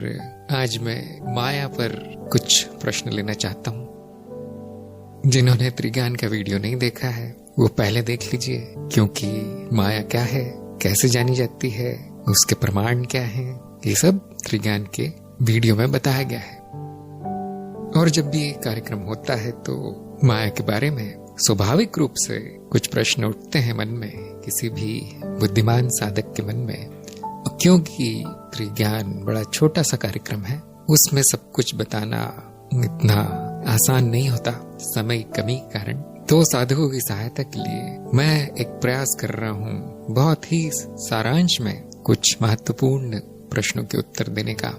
आज मैं माया पर कुछ प्रश्न लेना चाहता हूँ। जिन्होंने त्रिज्ञान का वीडियो नहीं देखा है वो पहले देख लीजिए, क्योंकि माया क्या है, कैसे जानी जाती है, उसके प्रमाण क्या हैं, ये सब त्रिज्ञान के वीडियो में बताया गया है। और जब भी कार्यक्रम होता है तो माया के बारे में स्वाभाविक रूप से कुछ प्रश्न उठते हैं मन में, किसी भी बुद्धिमान साधक के मन में। क्योंकि त्रिज्ञान बड़ा छोटा सा कार्यक्रम है, उसमें सब कुछ बताना इतना आसान नहीं होता समय कमी के कारण। तो साधुओं की सहायता के लिए मैं एक प्रयास कर रहा हूँ, बहुत ही सारांश में कुछ महत्वपूर्ण प्रश्नों के उत्तर देने का।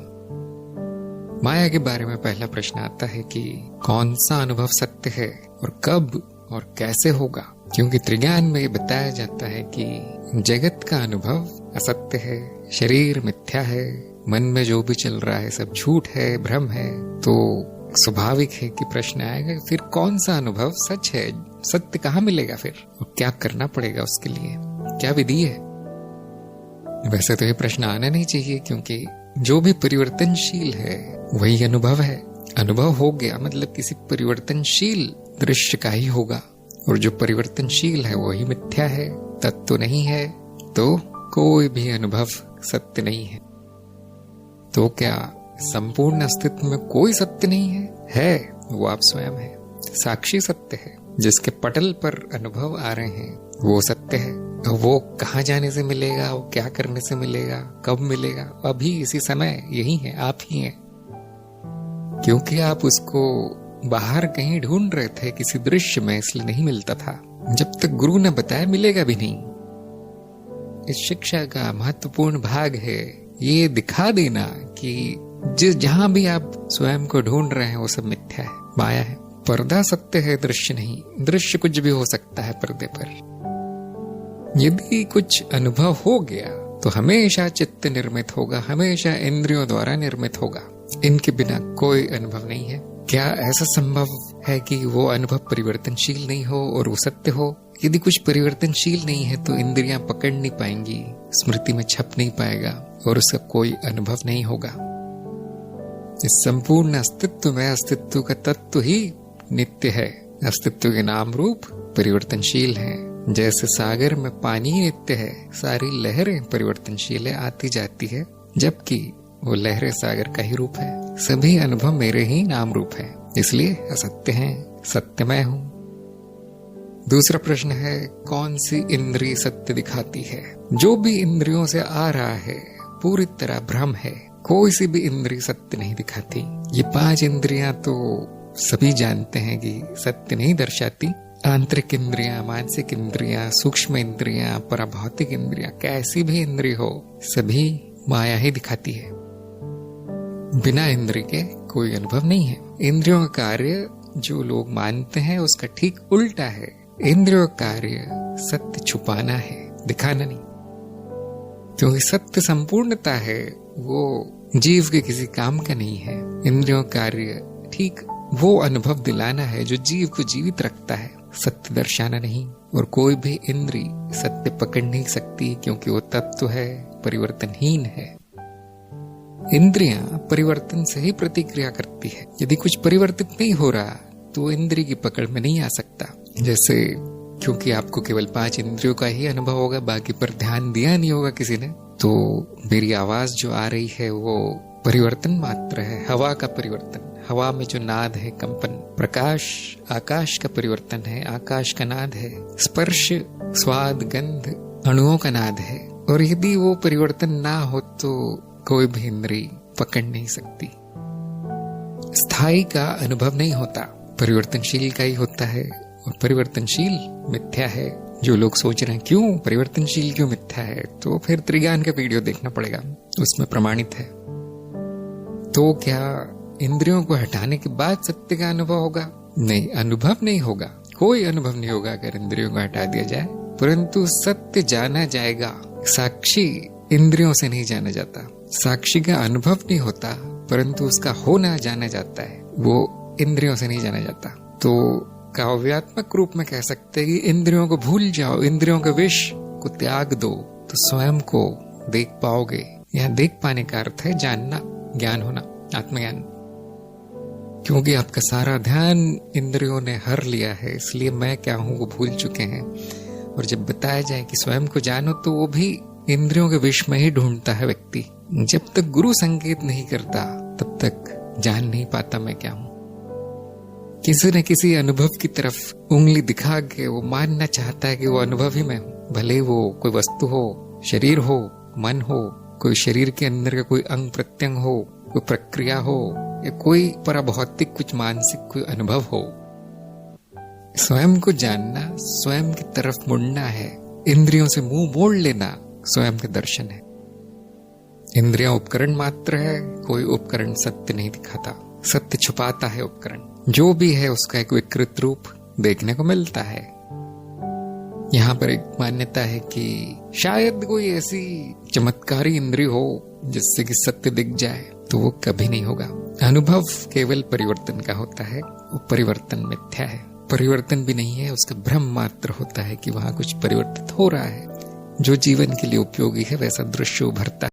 माया के बारे में पहला प्रश्न आता है कि कौन सा अनुभव सत्य है और कब और कैसे होगा। क्योंकि त्रिज्ञान में बताया जाता है कि जगत का अनुभव असत्य है, शरीर मिथ्या है, मन में जो भी चल रहा है सब झूठ है, भ्रम है। तो स्वाभाविक है कि प्रश्न आएगा, फिर कौन सा अनुभव सच है, सत्य कहाँ मिलेगा फिर, और क्या करना पड़ेगा उसके लिए, क्या विधि है। वैसे तो ये प्रश्न आना नहीं चाहिए, क्योंकि जो भी परिवर्तनशील है वही अनुभव है। अनुभव हो गया मतलब किसी परिवर्तनशील दृश्य का ही होगा, और जो परिवर्तनशील है वही मिथ्या है, तत्व नहीं है, तो कोई भी अनुभव सत्य नहीं है। तो क्या संपूर्ण अस्तित्व में कोई सत्य नहीं है? है, वो आप स्वयं है। साक्षी सत्य है, जिसके पटल पर अनुभव आ रहे हैं वो सत्य है। वो कहाँ जाने से मिलेगा, वो क्या करने से मिलेगा, कब मिलेगा, अभी इसी समय यही है, आप ही हैं। क्योंकि आप उसको बाहर कहीं ढूंढ रहे थे किसी दृश्य में, इसलिए नहीं मिलता था। जब तक गुरु ने बताया मिलेगा भी नहीं। इस शिक्षा का महत्वपूर्ण भाग है ये दिखा देना कि जहां भी आप स्वयं को ढूंढ रहे हैं वो सब मिथ्या है, माया है। पर्दा सत्य है, दृश्य नहीं। दृश्य कुछ भी हो सकता है पर्दे पर। यदि कुछ अनुभव हो गया तो हमेशा चित्त निर्मित होगा, हमेशा इंद्रियों द्वारा निर्मित होगा। इनके बिना कोई अनुभव नहीं है। क्या ऐसा संभव है कि वो अनुभव परिवर्तनशील नहीं हो और वो सत्य हो? यदि कुछ परिवर्तनशील नहीं है तो इंद्रियां पकड़ नहीं पाएंगी, स्मृति में छप नहीं पाएगा और उसका कोई अनुभव नहीं होगा। इस संपूर्ण अस्तित्व में अस्तित्व का तत्व ही नित्य है। अस्तित्व के नाम रूप परिवर्तनशील हैं। जैसे सागर में पानी नित्य है, सारी लहरें परिवर्तनशील है, आती जाती है, जबकि वो लहरें सागर का ही रूप है। सभी अनुभव मेरे ही नाम रूप है, इसलिए असत्य हैं, सत्य मैं हूं। दूसरा प्रश्न है, कौन सी इंद्रिय सत्य दिखाती है? जो भी इंद्रियों से आ रहा है पूरी तरह भ्रम है। कोई सी भी इंद्रिय सत्य नहीं दिखाती। ये 5 इंद्रियां तो सभी जानते हैं कि सत्य नहीं दर्शाती। आंतरिक इंद्रियां, मानसिक इंद्रियां, सूक्ष्म इंद्रियां, पराभौतिक इंद्रियां, कैसी भी इंद्रिय हो सभी माया ही दिखाती है। बिना इंद्रिय के कोई अनुभव नहीं है। इंद्रियों का कार्य जो लोग मानते हैं उसका ठीक उल्टा है। इंद्रियों का कार्य सत्य छुपाना है, दिखाना नहीं। क्योंकि सत्य संपूर्णता है, वो जीव के किसी काम का नहीं है। इंद्रियों का कार्य ठीक वो अनुभव दिलाना है जो जीव को जीवित रखता है, सत्य दर्शाना नहीं। और कोई भी इंद्री सत्य पकड़ नहीं सकती, क्योंकि वो तत्व है, परिवर्तनहीन है। इंद्रियां परिवर्तन से ही प्रतिक्रिया करती है। यदि कुछ परिवर्तित नहीं हो रहा तो इंद्रिय की पकड़ में नहीं आ सकता। जैसे क्योंकि आपको केवल 5 इंद्रियों का ही अनुभव होगा, बाकी पर ध्यान दिया नहीं होगा किसी ने, तो मेरी आवाज जो आ रही है वो परिवर्तन मात्र है, हवा का परिवर्तन। हवा में जो नाद है, कंपन। प्रकाश, आकाश का परिवर्तन है, आकाश का नाद है। स्पर्श, स्वाद, गंध, अणुओं का नाद है। और यदि वो परिवर्तन ना हो तो कोई भी इंद्रिय पकड़ नहीं सकती। स्थायी का अनुभव नहीं होता, परिवर्तनशील का ही होता है। और परिवर्तनशील मिथ्या है। जो लोग सोच रहे हैं क्यों परिवर्तनशील, क्यों मिथ्या है, तो फिर त्रिज्ञान का वीडियो देखना पड़ेगा, उसमें प्रमाणित है। तो क्या इंद्रियों को हटाने के बाद सत्य का अनुभव होगा? नहीं, अनुभव नहीं होगा। कोई अनुभव नहीं होगा अगर इंद्रियों को हटा दिया जाए, परंतु सत्य जाना जाएगा। साक्षी इंद्रियों से नहीं जाना जाता। साक्षी का अनुभव नहीं होता, परंतु उसका होना जाना जाता है, वो इंद्रियों से नहीं जाना जाता। तो काव्यात्मक रूप में कह सकते हैं कि इंद्रियों को भूल जाओ, इंद्रियों के विष को त्याग दो, तो स्वयं को देख पाओगे। यहाँ देख पाने का अर्थ है जानना। ज्ञान होना, आत्मज्ञान। क्योंकि आपका सारा ध्यान इंद्रियों ने हर लिया है, इसलिए मैं क्या हूं वो भूल चुके हैं। और जब बताया जाए कि स्वयं को जानो, तो वो भी इंद्रियों के विष में ही ढूंढता है व्यक्ति। जब तक गुरु संकेत नहीं करता तब तक जान नहीं पाता मैं क्या हूं। किसी न किसी अनुभव की तरफ उंगली दिखा के वो मानना चाहता है कि वो अनुभव ही मैं हूं। भले वो कोई वस्तु हो, शरीर हो, मन हो, कोई शरीर के अंदर का कोई अंग प्रत्यंग हो, कोई प्रक्रिया हो, या कोई पराभौतिक कुछ मानसिक कोई अनुभव हो। स्वयं को जानना, स्वयं की तरफ मुड़ना है। इंद्रियों से मुंह मोड़ लेना स्वयं के दर्शन है। इंद्रियां उपकरण मात्र है, कोई उपकरण सत्य नहीं दिखाता, सत्य छुपाता है उपकरण। जो भी है उसका एक विकृत रूप देखने को मिलता है। यहाँ पर एक मान्यता है कि शायद कोई ऐसी चमत्कारी इंद्रिय हो जिससे कि सत्य दिख जाए, तो वो कभी नहीं होगा। अनुभव केवल परिवर्तन का होता है, वो परिवर्तन मिथ्या है। परिवर्तन भी नहीं है, उसका भ्रम मात्र होता है कि वहां कुछ परिवर्तित हो रहा है। जो जीवन के लिए उपयोगी है वैसा दृश्य उभरता है।